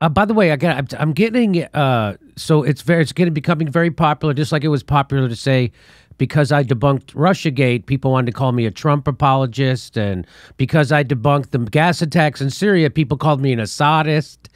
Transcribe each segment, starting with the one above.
By the way, again, I'm getting so it's getting becoming very popular, just like it was popular to say because I debunked Russiagate, people wanted to call me a Trump apologist, and because I debunked the gas attacks in Syria, people called me an Assadist.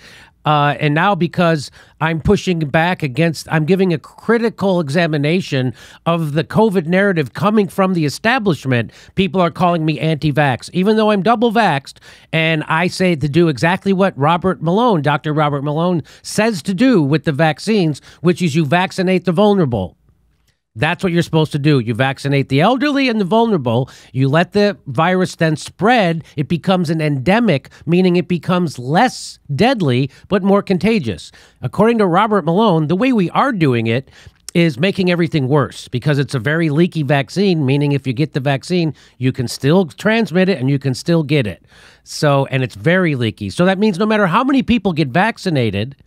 And now because I'm pushing back against, I'm giving a critical examination of the COVID narrative coming from the establishment, people are calling me anti-vax, even though I'm double vaxxed. And I say to do exactly what Dr. Robert Malone says to do with the vaccines, which is you vaccinate the vulnerable. That's what you're supposed to do. You vaccinate the elderly and the vulnerable. You let the virus then spread. It becomes an endemic, meaning it becomes less deadly, but more contagious. According to Robert Malone, the way we are doing it is making everything worse because it's a very leaky vaccine, meaning if you get the vaccine, you can still transmit it and you can still get it. So, and it's very leaky. So that means no matter how many people get vaccinated,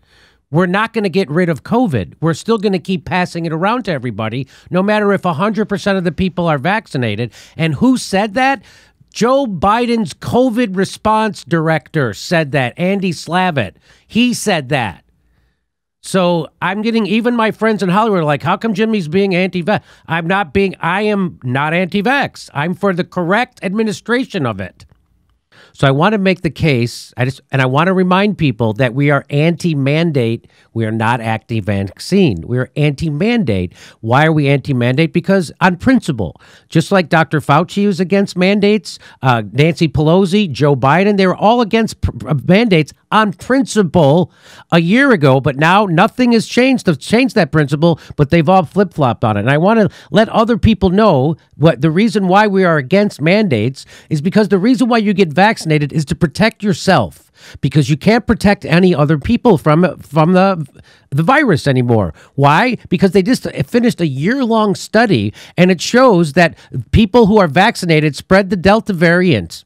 we're not going to get rid of COVID. We're still going to keep passing it around to everybody, no matter if 100% of the people are vaccinated. And who said that? Joe Biden's COVID response director said that, Andy Slavitt. He said that. So I'm getting, even my friends in Hollywood are like, how come Jimmy's being anti-vax? I am not anti-vax. I'm for the correct administration of it. So I want to make the case, and I want to remind people that we are anti-mandate. We are not anti-vaccine. We are anti-mandate. Why are we anti-mandate? Because on principle, just like Dr. Fauci was against mandates, Nancy Pelosi, Joe Biden, they were all against mandates on principle a year ago, but now nothing has changed to change that principle, but they've all flip-flopped on it. And I want to let other people know what the reason why we are against mandates is because the reason why you get vaccinated is to protect yourself, because you can't protect any other people from the virus anymore. Why? Because they just finished a year-long study, and it shows that people who are vaccinated spread the Delta variant.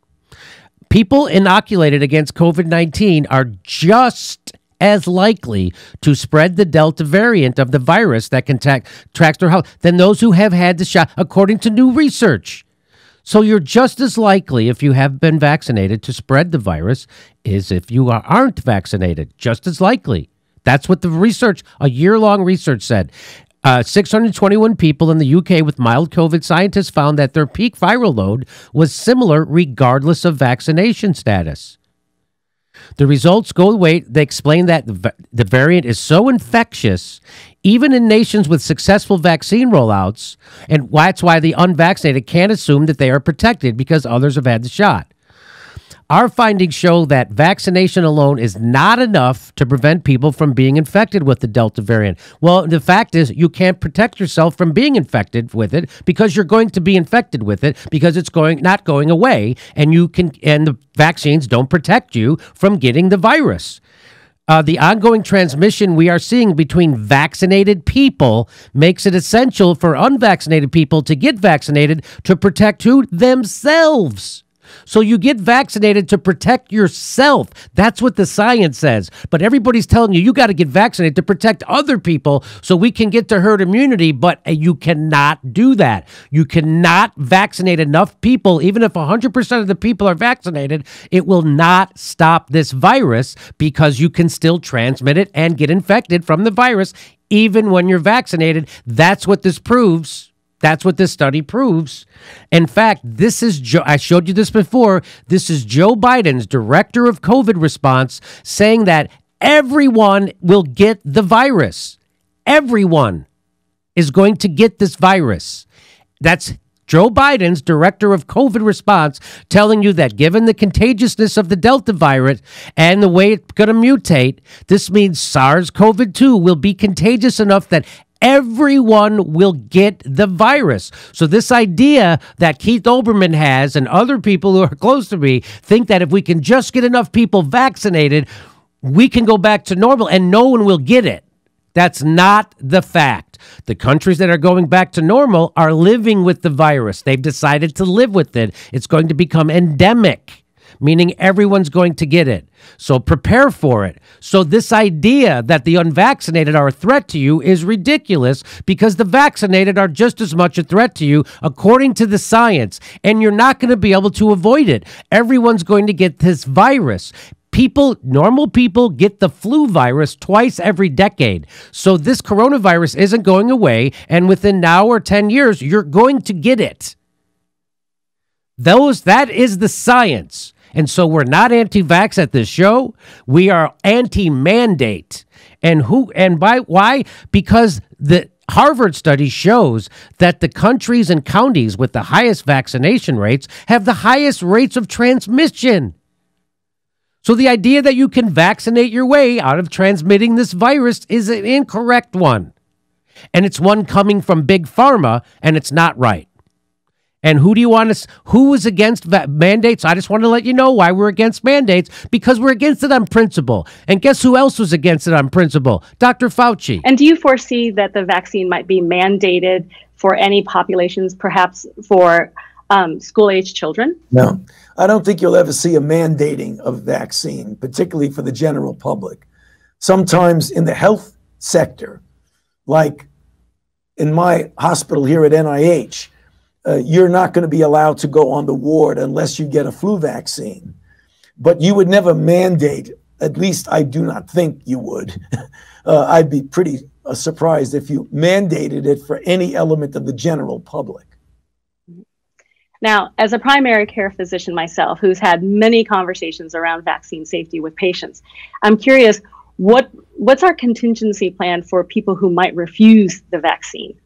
People inoculated against COVID-19 are just as likely to spread the Delta variant of the virus that can tracks their health than those who have had the shot, according to new research. So you're just as likely, if you have been vaccinated, to spread the virus as if you aren't vaccinated. Just as likely. That's what the research, a year-long research said. 621 people in the UK with mild COVID, scientists found that their peak viral load was similar regardless of vaccination status. The results go away. They explain that the variant is so infectious, even in nations with successful vaccine rollouts, and that's why the unvaccinated can't assume that they are protected because others have had the shot. Our findings show that vaccination alone is not enough to prevent people from being infected with the Delta variant. Well, the fact is you can't protect yourself from being infected with it because you're going to be infected with it because it's not going away, and the vaccines don't protect you from getting the virus. The ongoing transmission we are seeing between vaccinated people makes it essential for unvaccinated people to get vaccinated to protect who? Themselves. So you get vaccinated to protect yourself. That's what the science says. But everybody's telling you got to get vaccinated to protect other people so we can get to herd immunity, but you cannot do that. You cannot vaccinate enough people. Even if 100% of the people are vaccinated, it will not stop this virus because you can still transmit it and get infected from the virus even when you're vaccinated. That's what this proves. That's what this study proves. In fact, I showed you this before. This is Joe Biden's director of COVID response saying that everyone will get the virus. Everyone is going to get this virus. That's Joe Biden's director of COVID response telling you that given the contagiousness of the Delta virus and the way it's going to mutate, this means SARS-CoV-2 will be contagious enough that everyone will get the virus. So this idea that Keith Olbermann has and other people who are close to me think that if we can just get enough people vaccinated, we can go back to normal and no one will get it. That's not the fact. The countries that are going back to normal are living with the virus. They've decided to live with it. It's going to become endemic, meaning everyone's going to get it. So prepare for it. So this idea that the unvaccinated are a threat to you is ridiculous because the vaccinated are just as much a threat to you according to the science, and you're not going to be able to avoid it. Everyone's going to get this virus. Normal people get the flu virus twice every decade. So this coronavirus isn't going away, and within now or 10 years, you're going to get it. That is the science. And so we're not anti-vax at this show. We are anti-mandate. And why? Because the Harvard study shows that the countries and counties with the highest vaccination rates have the highest rates of transmission. So the idea that you can vaccinate your way out of transmitting this virus is an incorrect one. And it's one coming from Big Pharma, and it's not right. And who is against mandates? I just want to let you know why we're against mandates, because we're against it on principle. And guess who else was against it on principle? Dr. Fauci. And do you foresee that the vaccine might be mandated for any populations, perhaps for school-age children? No, I don't think you'll ever see a mandating of vaccine, particularly for the general public. Sometimes in the health sector, like in my hospital here at NIH, you're not going to be allowed to go on the ward unless you get a flu vaccine. But you would never mandate, at least I do not think you would. I'd be pretty surprised if you mandated it for any element of the general public. Now, as a primary care physician myself, who's had many conversations around vaccine safety with patients, I'm curious, what's our contingency plan for people who might refuse the vaccine?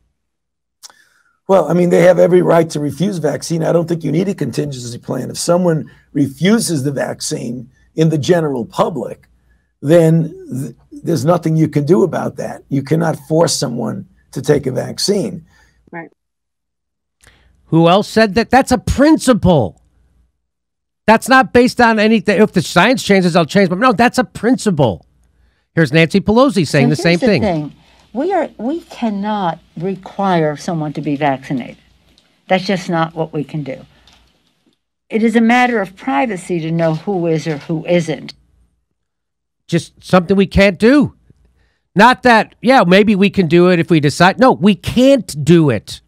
Well, I mean, they have every right to refuse vaccine. I don't think you need a contingency plan. If someone refuses the vaccine in the general public, then there's nothing you can do about that. You cannot force someone to take a vaccine. Right. Who else said that? That's a principle. That's not based on anything. If the science changes, I'll change. But no, that's a principle. Here's Nancy Pelosi saying the same thing. We cannot require someone to be vaccinated. That's just not what we can do. It is a matter of privacy to know who is or who isn't. Just something we can't do. Not that, yeah, maybe we can do it if we decide. No, we can't do it.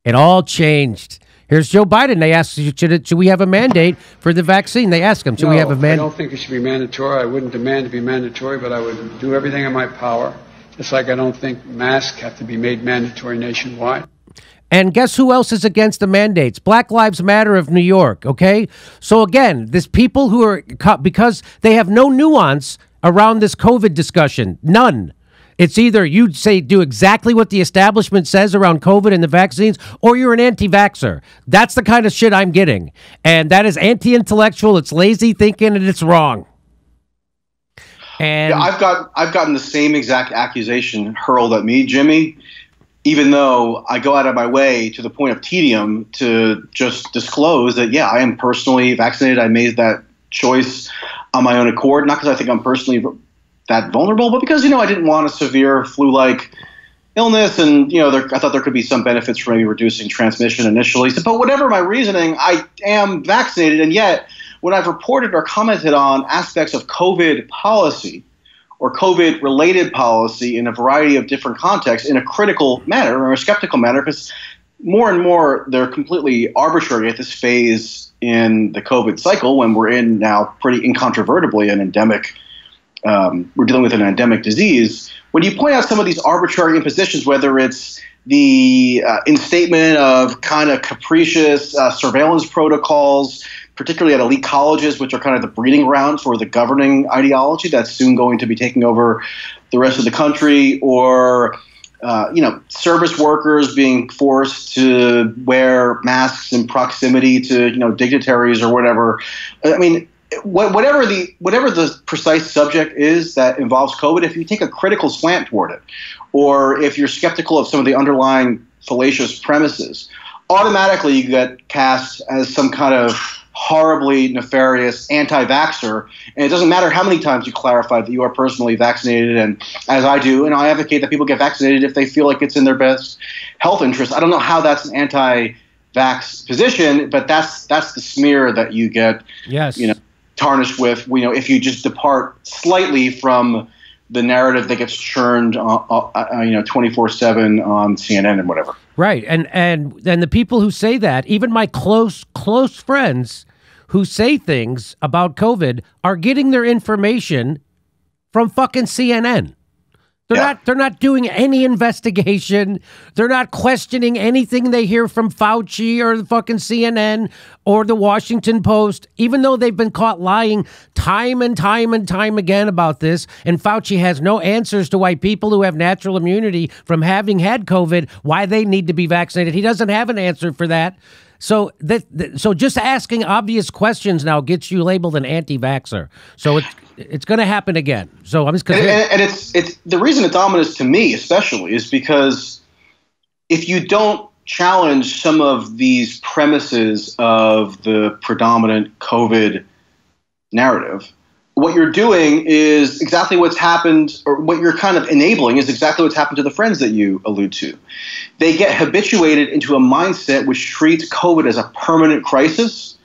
It all changed. Here's Joe Biden. They asked, should we have a mandate for the vaccine? They asked him, should we have a mandate? I don't think it should be mandatory. I wouldn't demand to be mandatory, but I would do everything in my power. Just like I don't think masks have to be made mandatory nationwide. And guess who else is against the mandates? Black Lives Matter of New York, okay? So again, there's people who are, because they have no nuance around this COVID discussion, none. It's either you say do exactly what the establishment says around COVID and the vaccines, or you're an anti-vaxxer. That's the kind of shit I'm getting. And that is anti-intellectual, it's lazy thinking, and it's wrong. And yeah, I've gotten the same exact accusation hurled at me, Jimmy, even though I go out of my way to the point of tedium to just disclose that, yeah, I am personally vaccinated. I made that choice on my own accord, not because I think I'm personally that vulnerable, but because, I didn't want a severe flu-like illness, and, I thought there could be some benefits for maybe reducing transmission initially. So, but whatever my reasoning, I am vaccinated, and yet when I've reported or commented on aspects of COVID policy or COVID-related policy in a variety of different contexts in a critical manner or a skeptical manner, because more and more they're completely arbitrary at this phase in the COVID cycle when we're in now pretty incontrovertibly an endemic, we're dealing with an endemic disease. When you point out some of these arbitrary impositions, whether it's the instatement of kind of capricious surveillance protocols, particularly at elite colleges, which are kind of the breeding ground for the governing ideology that's soon going to be taking over the rest of the country, or service workers being forced to wear masks in proximity to dignitaries or whatever. I mean, whatever the precise subject is that involves COVID, if you take a critical slant toward it, or if you're skeptical of some of the underlying fallacious premises, automatically you get cast as some kind of horribly nefarious anti-vaxxer, and it doesn't matter how many times you clarify that you are personally vaccinated, and as I do, and I advocate that people get vaccinated if they feel like it's in their best health interest. I don't know how that's an anti-vax position, but that's the smear that you get, yes, tarnished with, if you just depart slightly from the narrative that gets churned, 24/7 on CNN and whatever. Right, and the people who say that, even my close friends who say things about COVID are getting their information from fucking CNN. They're not doing any investigation. They're not questioning anything they hear from Fauci or the fucking CNN or the Washington Post, even though they've been caught lying time and time and time again about this. And Fauci has no answers to why people who have natural immunity from having had COVID, why they need to be vaccinated. He doesn't have an answer for that. So so just asking obvious questions now gets you labeled an anti-vaxxer. So it's going to happen again. So I'm just and it's the reason it's ominous to me, especially, is because if you don't challenge some of these premises of the predominant COVID narrative, what you're doing is exactly what's happened, or what you're kind of enabling is exactly what's happened to the friends that you allude to. They get habituated into a mindset which treats COVID as a permanent crisis,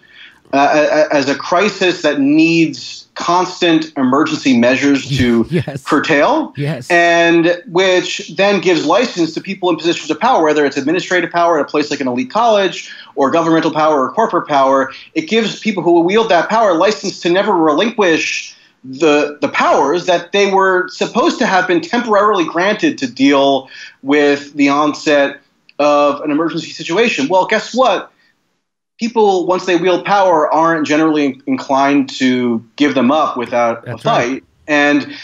as a crisis that needs constant emergency measures to curtail, and which then gives license to people in positions of power, whether it's administrative power at a place like an elite college or governmental power or corporate power. It gives people who wield that power license to never relinquish the powers that they were supposed to have been temporarily granted to deal with the onset of an emergency situation. Well, guess what? People, once they wield power, aren't generally inclined to give them up without a fight. Right. And,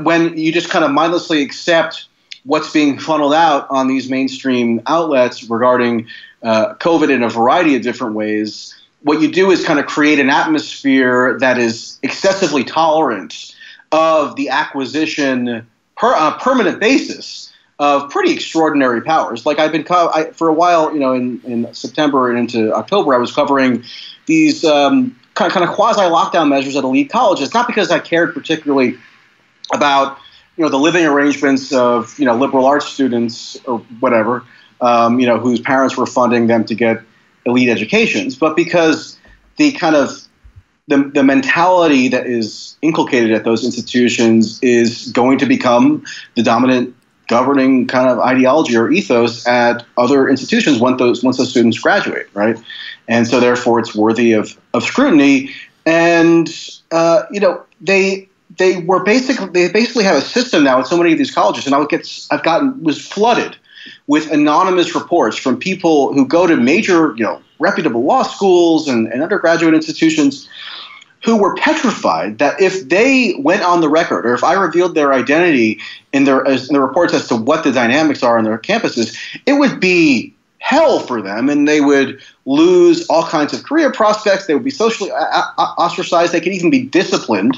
when you just kind of mindlessly accept what's being funneled out on these mainstream outlets regarding COVID in a variety of different ways, what you do is kind of create an atmosphere that is excessively tolerant of the acquisition on a permanent basis of pretty extraordinary powers. Like I've been for a while, in September and into October, I was covering these kind of quasi-lockdown measures at elite colleges. Not because I cared particularly about the living arrangements of liberal arts students or whatever, whose parents were funding them to get elite educations, but because the kind of the mentality that is inculcated at those institutions is going to become the dominant governing kind of ideology or ethos at other institutions once those students graduate, right? And so therefore it's worthy of scrutiny. And they basically have a system now at so many of these colleges, and was flooded with anonymous reports from people who go to major, reputable law schools and undergraduate institutions, who were petrified that if they went on the record, or if I revealed their identity in the reports as to what the dynamics are on their campuses, it would be hell for them, and they would lose all kinds of career prospects. They would be socially ostracized. They could even be disciplined.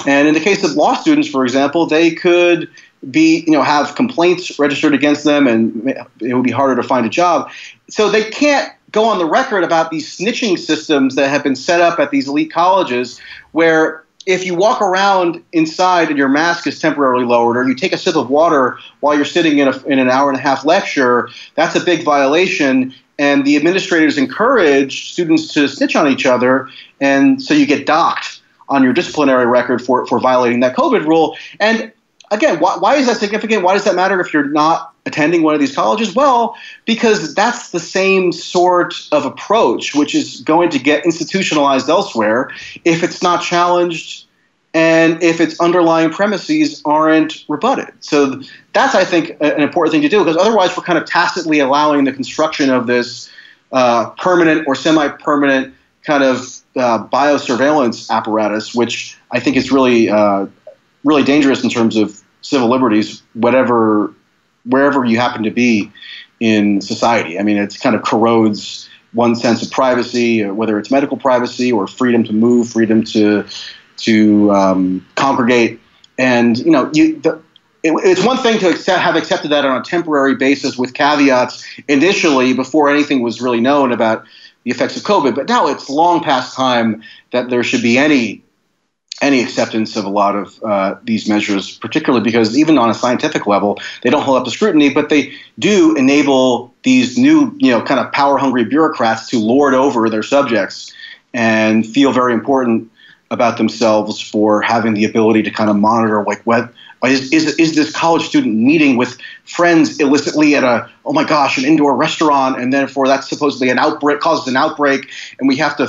And in the case of law students, for example, they could be, have complaints registered against them, and it would be harder to find a job. So they can't go on the record about these snitching systems that have been set up at these elite colleges, where if you walk around inside and your mask is temporarily lowered, or you take a sip of water while you're sitting in an hour and a half lecture, that's a big violation. And the administrators encourage students to snitch on each other, and so you get docked on your disciplinary record for violating that COVID rule. And again, why is that significant? Why does that matter if you're not attending one of these colleges? Well, because that's the same sort of approach which is going to get institutionalized elsewhere if it's not challenged and if its underlying premises aren't rebutted. So that's, I think, an important thing to do, because otherwise we're kind of tacitly allowing the construction of this permanent or semi-permanent kind of biosurveillance apparatus, which I think is really really dangerous in terms of civil liberties, wherever you happen to be in society. I mean, it kind of corrodes one's sense of privacy, whether it's medical privacy or freedom to move, freedom to congregate. And it's one thing to have accepted that on a temporary basis with caveats initially before anything was really known about the effects of COVID. But now it's long past time that there should be any acceptance of a lot of these measures, particularly because even on a scientific level, they don't hold up to scrutiny, but they do enable these new, kind of power-hungry bureaucrats to lord over their subjects and feel very important about themselves for having the ability to kind of monitor like what Is this college student meeting with friends illicitly at an indoor restaurant, and therefore that's supposedly an outbreak, causes an outbreak, and we have to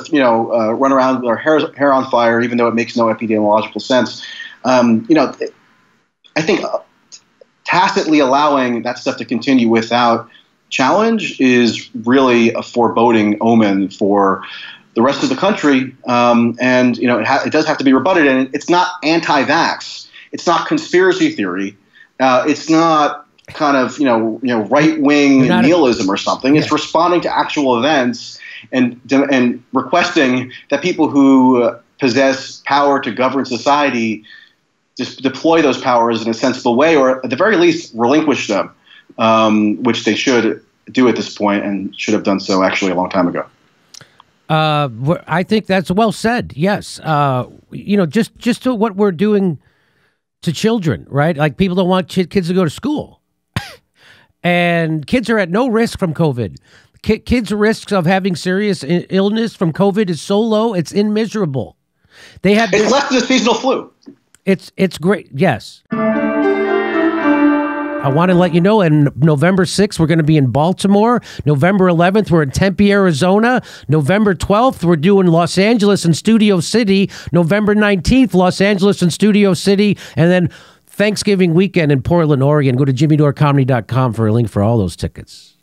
run around with our hair on fire, even though it makes no epidemiological sense. I think tacitly allowing that stuff to continue without challenge is really a foreboding omen for the rest of the country, and it does have to be rebutted. And it's not anti-vax. It's not conspiracy theory. It's not kind of right-wing nihilism or something. It's responding to actual events and requesting that people who possess power to govern society just deploy those powers in a sensible way, or at the very least relinquish them, which they should do at this point and should have done so actually a long time ago. I think that's well said. Yes. Just to what we're doing to children, right? Like, people don't want kids to go to school. And kids are at no risk from COVID. Kids' risks of having serious illness from COVID is so low, it's immeasurable. It's less than a seasonal flu. It's great. Yes. I want to let you know, on November 6th, we're going to be in Baltimore. November 11th, we're in Tempe, Arizona. November 12th, we're doing Los Angeles and Studio City. November 19th, Los Angeles and Studio City. And then Thanksgiving weekend in Portland, Oregon. Go to jimmydorecomedy.com for a link for all those tickets.